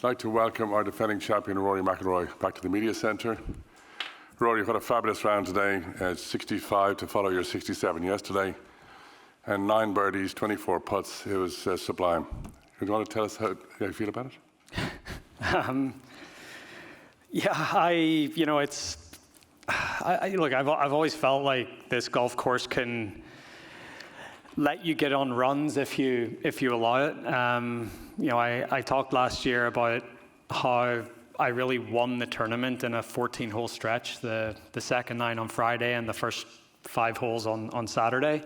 I'd like to welcome our defending champion, Rory McIlroy, back to the media centre. Rory, you've had a fabulous round today. 65 to follow your 67 yesterday, and 9 birdies, 24 putts. It was sublime. Do you want to tell us how you feel about it? Look, I've always felt like this golf course can let you get on runs if you allow it. I talked last year about how I really won the tournament in a 14-hole stretch, the second 9 on Friday and the first 5 holes on Saturday.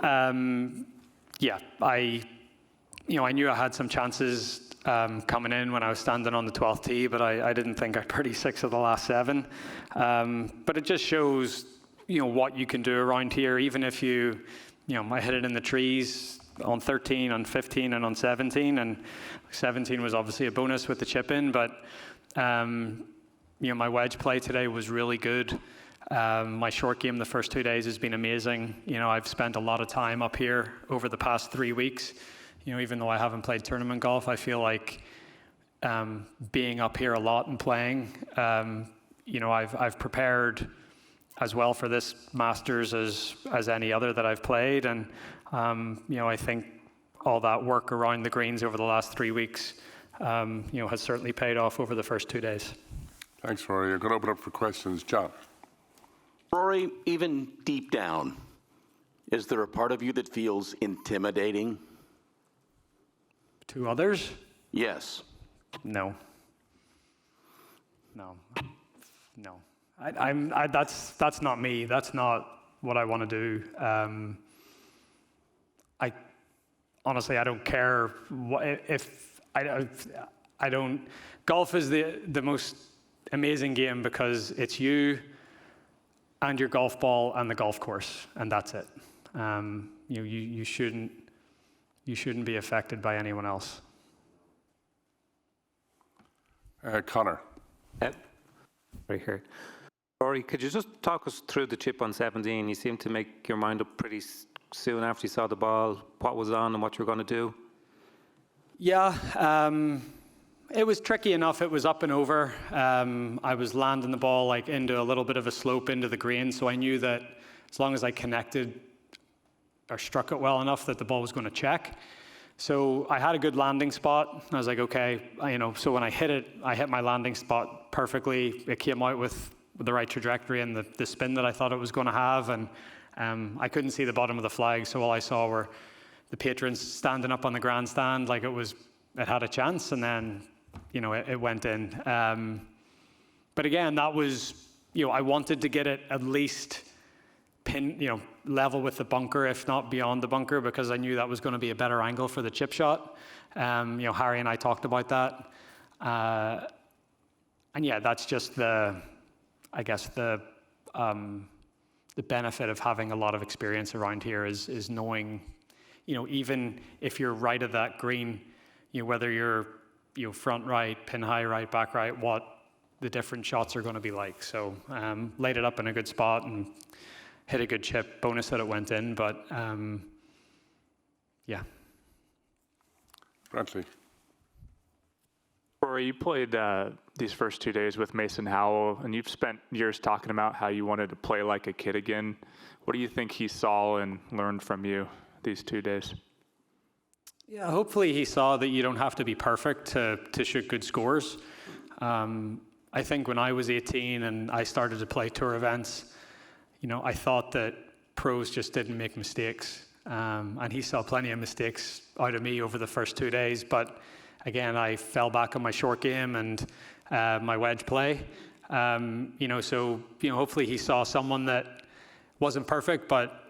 I knew I had some chances coming in when I was standing on the 12th tee, but I didn't think I'd birdie 6 of the last 7. But it just shows, what you can do around here, even if you might hit it in the trees on 13, on 15, and on 17. And 17 was obviously a bonus with the chip in, but my wedge play today was really good. My short game the first 2 days has been amazing. I've spent a lot of time up here over the past 3 weeks. Even though I haven't played tournament golf, I feel like being up here a lot and playing, I've prepared as well for this Masters as any other that I've played. And, I think all that work around the greens over the last 3 weeks, has certainly paid off over the first 2 days. Thanks, Rory. I'm going to open up for questions. John. Rory, even deep down, is there a part of you that feels intimidating? To others? Yes. No. That's not me. That's not what I want to do. Honestly, I don't care if I don't. Golf is the most amazing game because it's you and your golf ball and the golf course, and that's it. You shouldn't be affected by anyone else. Connor. Right here. Rory, could you just talk us through the chip on 17? You seemed to make your mind up pretty soon after you saw the ball, what was on and what you were going to do. Yeah, it was tricky enough. It was up and over. I was landing the ball into a little bit of a slope into the green, so I knew that as long as I connected or struck it well enough that the ball was going to check. So I had a good landing spot. I was like, okay, so when I hit it, I hit my landing spot perfectly. It came out with the right trajectory and the spin that I thought it was going to have. And I couldn't see the bottom of the flag, so all I saw were the patrons standing up on the grandstand like it had a chance, and then, it went in. But again, that was, I wanted to get it at least level with the bunker, if not beyond the bunker, because I knew that was going to be a better angle for the chip shot. Harry and I talked about that. And yeah, that's just the benefit of having a lot of experience around here is knowing, even if you're right at that green, whether you're front right, pin high right, back right, what the different shots are going to be like. So laid it up in a good spot and hit a good chip. Bonus that it went in, but yeah. Bradley. Rory, you played these first 2 days with Mason Howell, and you've spent years talking about how you wanted to play like a kid again. What do you think he saw and learned from you these 2 days? Yeah, hopefully he saw that you don't have to be perfect to shoot good scores. I think when I was 18 and I started to play tour events, I thought that pros just didn't make mistakes. And he saw plenty of mistakes out of me over the first 2 days. But again, I fell back on my short game and my wedge play. So hopefully he saw someone that wasn't perfect, but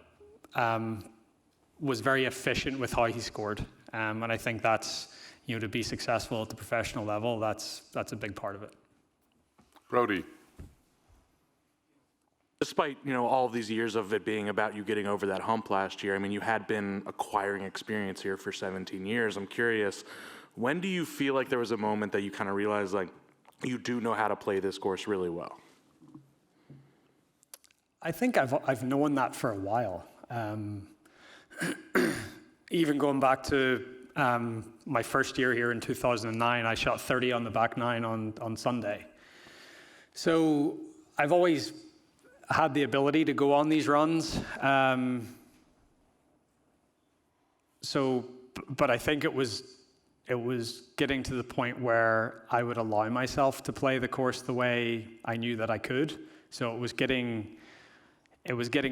was very efficient with how he scored. And I think that's, to be successful at the professional level, that's a big part of it. Brody. Despite, all of these years of it being about you getting over that hump last year, you had been acquiring experience here for 17 years. I'm curious, when do you feel like there was a moment that you kind of realized, you do know how to play this course really well? I think I've known that for a while. Even going back to my first year here in 2009, I shot 30 on the back nine on Sunday. So I've always had the ability to go on these runs. But I think it was getting to the point where I would allow myself to play the course the way I knew that I could. So it was getting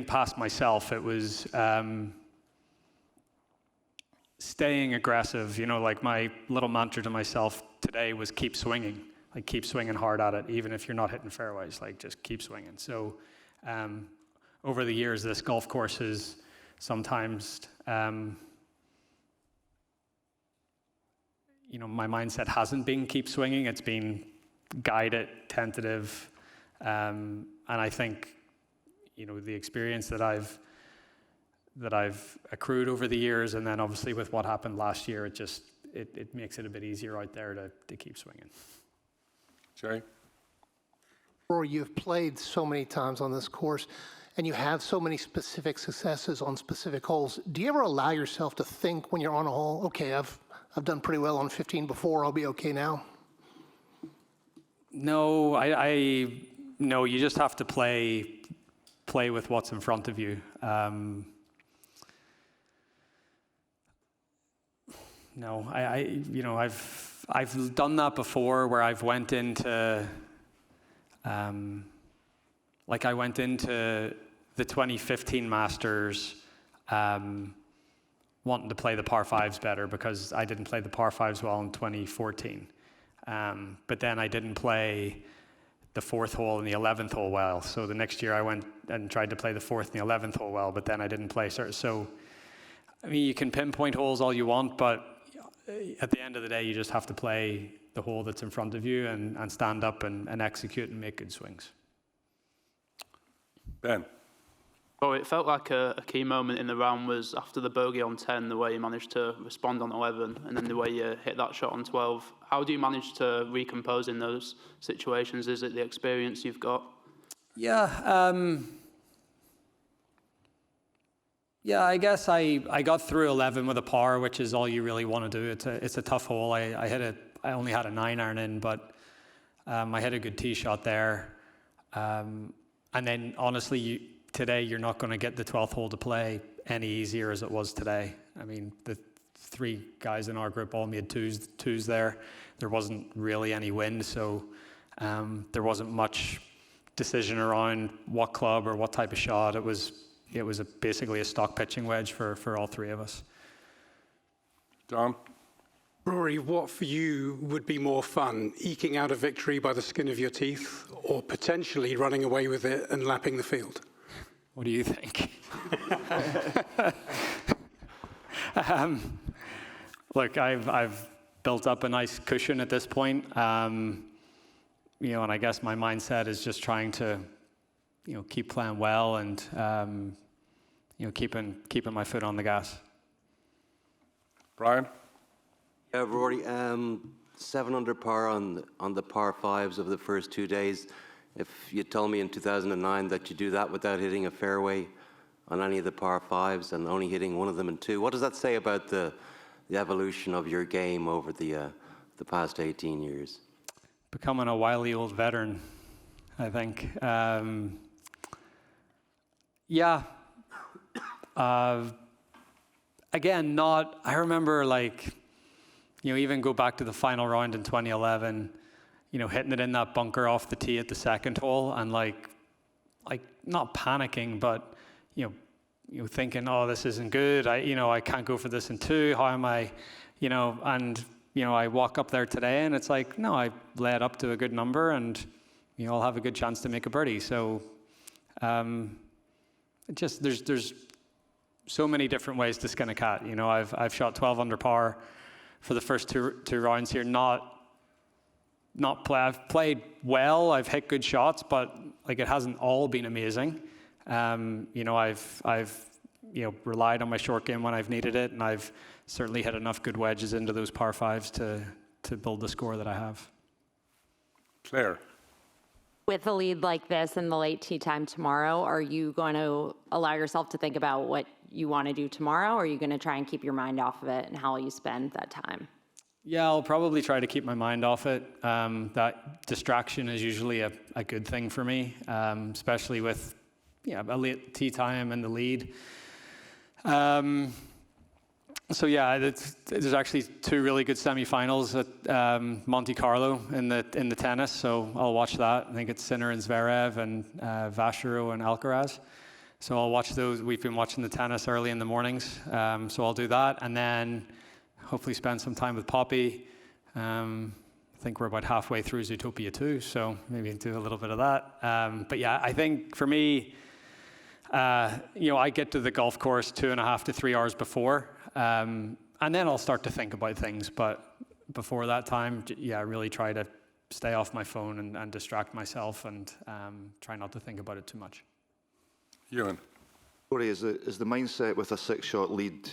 past myself. It was staying aggressive. Like my little mantra to myself today was keep swinging. Like keep swinging hard at it, even if you're not hitting fairways. Like just keep swinging. So over the years, this golf course has sometimes, my mindset hasn't been keep swinging. It's been guide it, tentative, and I think, the experience that I've accrued over the years, and then obviously with what happened last year, it makes it a bit easier out there to keep swinging. Jerry? Rory, you've played so many times on this course, and you have so many specific successes on specific holes. Do you ever allow yourself to think when you're on a hole, okay, I've done pretty well on 15 before, I'll be okay now? No, no, you just have to play with what's in front of you. No, I've done that before where I've went into, like I went into the 2015 Masters wanting to play the par fives better because I didn't play the par fives well in 2014. But then I didn't play the fourth hole and the 11th hole well. So the next year I went and tried to play the fourth and the 11th hole well, but then I didn't play. So, I mean, you can pinpoint holes all you want, but at the end of the day, you just have to play the hole that's in front of you and stand up and execute and make good swings. Ben? Oh, it felt like a key moment in the round was after the bogey on 10, the way you managed to respond on 11, and then the way you hit that shot on 12. How do you manage to recompose in those situations? Is it the experience you've got? Yeah, I guess I got through 11 with a par, which is all you really want to do. It's a tough hole. I only had a 9-iron in, but I hit a good tee shot there. And then honestly, today you're not going to get the 12th hole to play any easier as it was today. I mean, the three guys in our group all made twos there. There wasn't really any wind, so there wasn't much decision around what club or what type of shot. It was basically a stock pitching wedge for all three of us. Don? Rory, what for you would be more fun, eking out a victory by the skin of your teeth, or potentially running away with it and lapping the field? What do you think? Look, I've built up a nice cushion at this point, and I guess my mindset is just trying to, keep playing well and, keeping my foot on the gas. Brian? Yeah, Rory, 7 under par on the par fives of the first 2 days. If you told me in 2009 that you do that without hitting a fairway on any of the par fives and only hitting one of them in 2, what does that say about the evolution of your game over the past 18 years? Becoming a wily old veteran, I think. Again, I remember even go back to the final round in 2011, hitting it in that bunker off the tee at the second hole and not panicking, but, thinking, oh, this isn't good. I can't go for this in 2. How am I, I walk up there today and it's like, no, I led up to a good number and, I'll have a good chance to make a birdie. So, there's so many different ways to skin a cat. I've shot 12 under par for the first two rounds here. I've played well. I've hit good shots, but it hasn't all been amazing. I've relied on my short game when I've needed it, and I've certainly hit enough good wedges into those par fives to build the score that I have. Claire? With a lead like this in the late tee time tomorrow, are you going to allow yourself to think about what you want to do tomorrow, or are you going to try and keep your mind off of it, and how will you spend that time? Yeah, I'll probably try to keep my mind off it. That distraction is usually a good thing for me, especially with a late tee time and the lead. So yeah, there's actually 2 really good semifinals at Monte Carlo in the tennis. So I'll watch that. I think it's Sinner and Zverev and Vachereau and Alcaraz. So I'll watch those. We've been watching the tennis early in the mornings, so I'll do that, and then hopefully spend some time with Poppy. I think we're about halfway through Zootopia 2, so maybe do a little bit of that. But yeah, I think for me, I get to the golf course 2.5 to 3 hours before, and then I'll start to think about things. But before that time, I really try to stay off my phone and distract myself and try not to think about it too much. Ewan. Rory, is the mindset with a 6-shot lead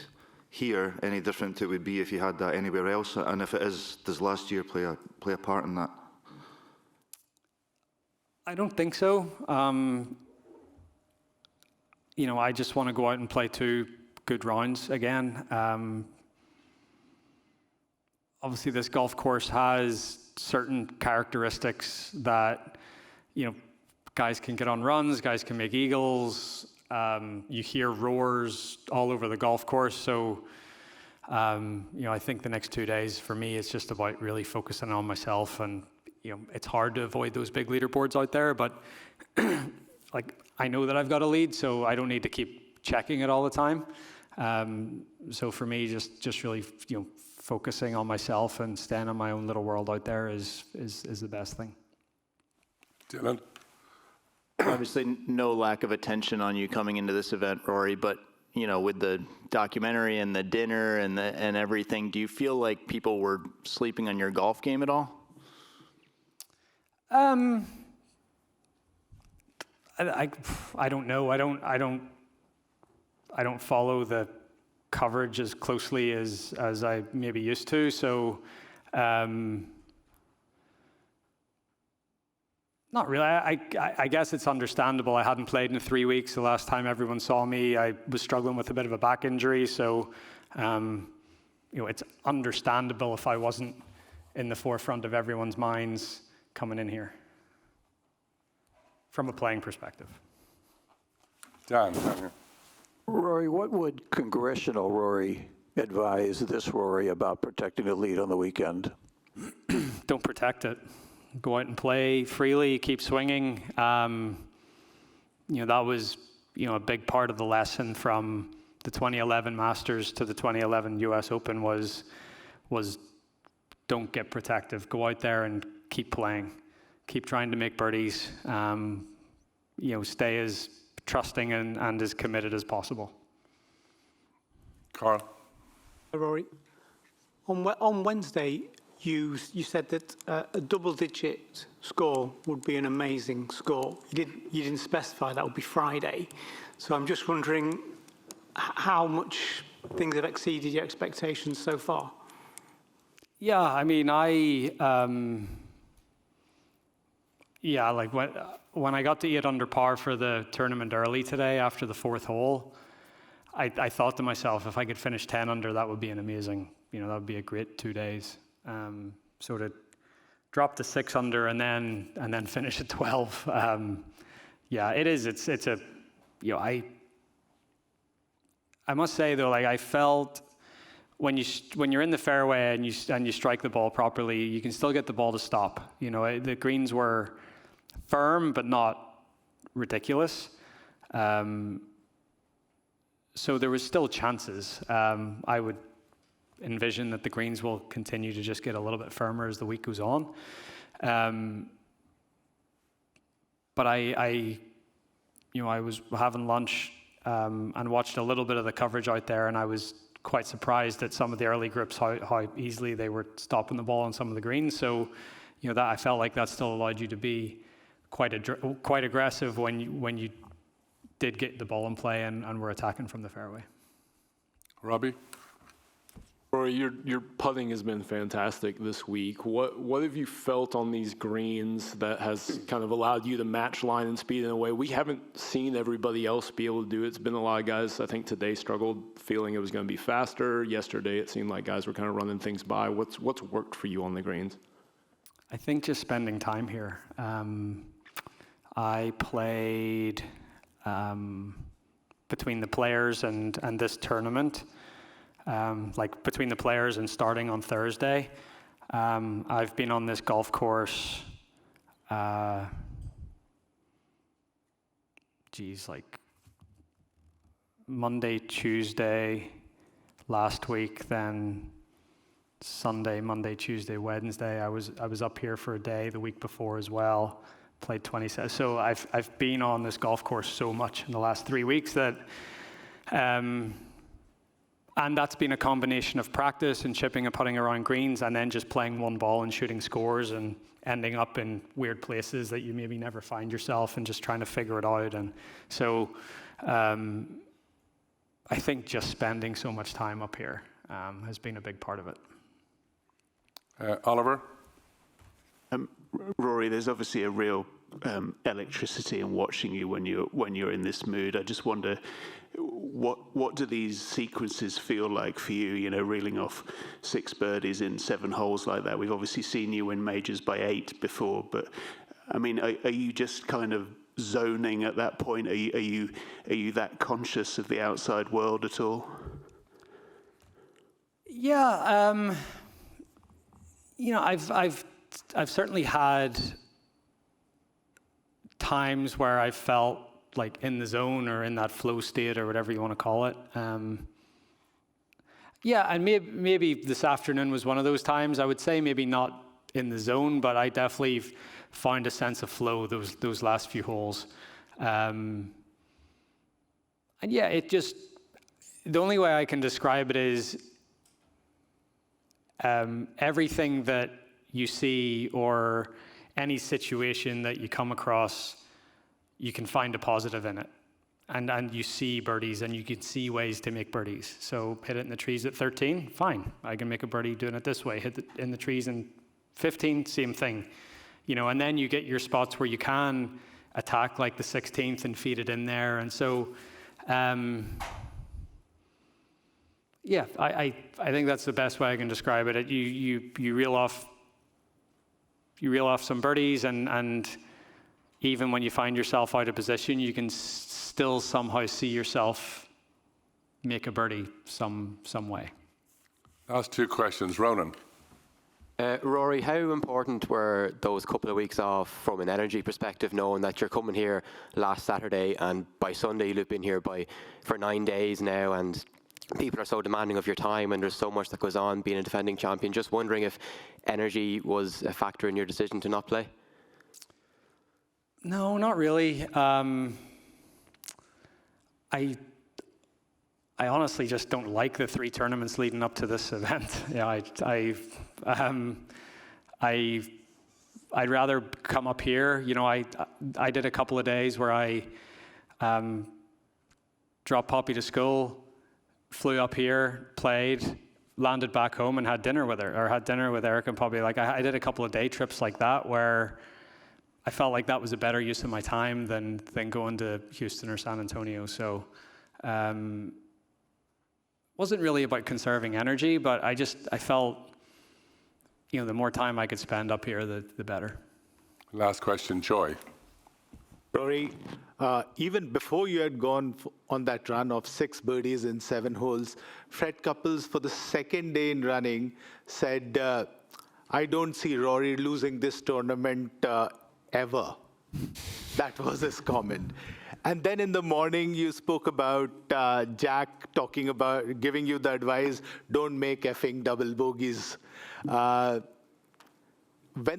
here any different it would be if you had that anywhere else? And if it is, does last year play a part in that? I don't think so. I just want to go out and play 2 good rounds again. Obviously, this golf course has certain characteristics that, guys can get on runs, guys can make eagles. You hear roars all over the golf course. So, I think the next 2 days for me, it's just about really focusing on myself. And, it's hard to avoid those big leaderboards out there, but I know that I've got a lead, so I don't need to keep checking it all the time. So for me, just really, focusing on myself and staying in my own little world out there is the best thing. Dylan? Obviously, no lack of attention on you coming into this event, Rory, but, with the documentary and the dinner and everything, do you feel like people were sleeping on your golf game at all? I don't know. I don't follow the coverage as closely as I maybe used to. So, not really. I guess it's understandable. I hadn't played in 3 weeks. The last time everyone saw me, I was struggling with a bit of a back injury. So, it's understandable if I wasn't in the forefront of everyone's minds coming in here from a playing perspective. Dan, down here. Rory, what would congressional Rory advise this Rory about protecting the lead on the weekend? Don't protect it. Go out and play freely, keep swinging. That was, a big part of the lesson from the 2011 Masters to the 2011 US Open was don't get protective. Go out there and keep playing. Keep trying to make birdies. Stay as trusting and as committed as possible. Carl? Rory, on Wednesday, you said that a double-digit score would be an amazing score. You didn't specify that would be Friday. So I'm just wondering how much things have exceeded your expectations so far. Yeah, I mean, when I got to 8 under par for the tournament early today after the 4th hole, I thought to myself, if I could finish 10 under, that would be an amazing, that would be a great 2 days. So to drop to 6 under and then finish at 12, it is. It's a, I must say though, I felt when you're in the fairway and you strike the ball properly, you can still get the ball to stop. The greens were firm but not ridiculous. So there was still chances. I would envision that the greens will continue to just get a little bit firmer as the week goes on. But I was having lunch and watched a little bit of the coverage out there, and I was quite surprised at some of the early grips, how easily they were stopping the ball on some of the greens. So, that I felt like that still allowed you to be quite aggressive when you did get the ball in play and were attacking from the fairway. Robbie? Rory, your putting has been fantastic this week. What have you felt on these greens that has kind of allowed you to match line and speed in a way we haven't seen everybody else be able to do? It's been a lot of guys, I think today struggled feeling it was going to be faster. Yesterday it seemed like guys were kind of running things by. What's worked for you on the greens? I think just spending time here. I played between the players and this tournament. Like between the players and starting on Thursday, I've been on this golf course, like Monday, Tuesday last week, then Sunday, Monday, Tuesday, Wednesday. I was up here for a day the week before as well, played 27. So I've been on this golf course so much in the last 3 weeks that and that's been a combination of practice and chipping and putting around greens and then just playing one ball and shooting scores and ending up in weird places that you maybe never find yourself and just trying to figure it out. And so I think just spending so much time up here has been a big part of it. Oliver? Rory, there's obviously a real electricity in watching you when you're in this mood. I just wonder, what do these sequences feel like for you? You know, reeling off 6 birdies in 7 holes like that. We've obviously seen you win majors by 8 before, but I mean, are you just kind of zoning at that point? Are you that conscious of the outside world at all? Yeah, you know, I've certainly had times where I felt like in the zone or in that flow state or whatever you want to call it. Yeah, and maybe this afternoon was one of those times. I would say maybe not in the zone, but I definitely found a sense of flow those last few holes. And yeah, it just, the only way I can describe it is everything that you see or any situation that you come across, you can find a positive in it. And you see birdies and you can see ways to make birdies. So hit it in the trees at 13, fine. I can make a birdie doing it this way. Hit it in the trees in 15, same thing. You know, and then you get your spots where you can attack like the 16th and feed it in there. And so, yeah, I think that's the best way I can describe it. You reel off some birdies and even when you find yourself out of position, you can still somehow see yourself make a birdie some way. Last 2 questions. Ronan. Rory, how important were those couple of weeks off from an energy perspective, knowing that you're coming here last Saturday and by Sunday you'll have been here for 9 days now, and people are so demanding of your time and there's so much that goes on being a defending champion. Just wondering if energy was a factor in your decision to not play? No, not really. I honestly just don't like the 3 tournaments leading up to this event. Yeah, I'd rather come up here. You know, I did a couple of days where I dropped Poppy to school, flew up here, played, landed back home, and had dinner with her, or had dinner with Eric and Poppy. Like I did a couple of day trips like that where I felt like that was a better use of my time than going to Houston or San Antonio. So wasn't really about conserving energy, but I felt, you know, the more time I could spend up here, the better. Last question, Joy. Rory, even before you had gone on that run of 6 birdies in 7 holes, Fred Couples, for the 2nd day in running, said, I don't see Rory losing this tournament ever. That was his comment. And then in the morning, you spoke about Jack talking about giving you the advice, don't make effing double bogeys. When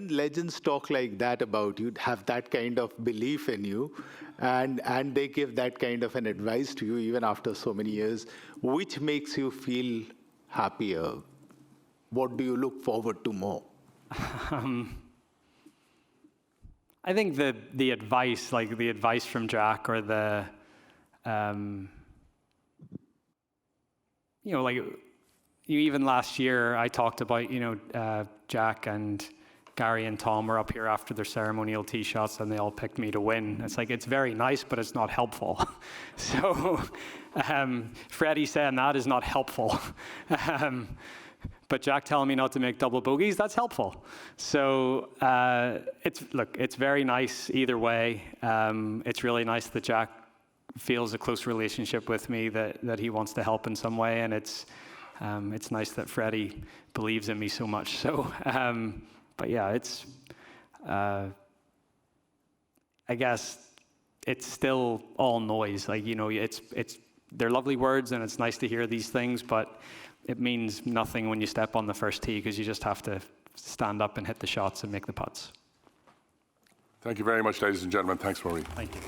legends talk like that about you, have that kind of belief in you, and they give that kind of an advice to you even after so many years, which makes you feel happier? What do you look forward to more? I think the advice, like the advice from Jack, or you know, like even last year, I talked about, Jack and Gary and Tom were up here after their ceremonial tee shots and they all picked me to win. It's like, it's very nice, but it's not helpful. So Freddie saying that is not helpful. But Jack telling me not to make double bogeys, that's helpful. So it's very nice either way. It's really nice that Jack feels a close relationship with me, that he wants to help in some way, and it's nice that Freddie believes in me so much. So, but yeah, it's I guess it's still all noise. Like, they're lovely words, and it's nice to hear these things, but it means nothing when you step on the first tee, because you just have to stand up and hit the shots and make the putts. Thank you very much, ladies and gentlemen. Thanks, Rory. Thank you.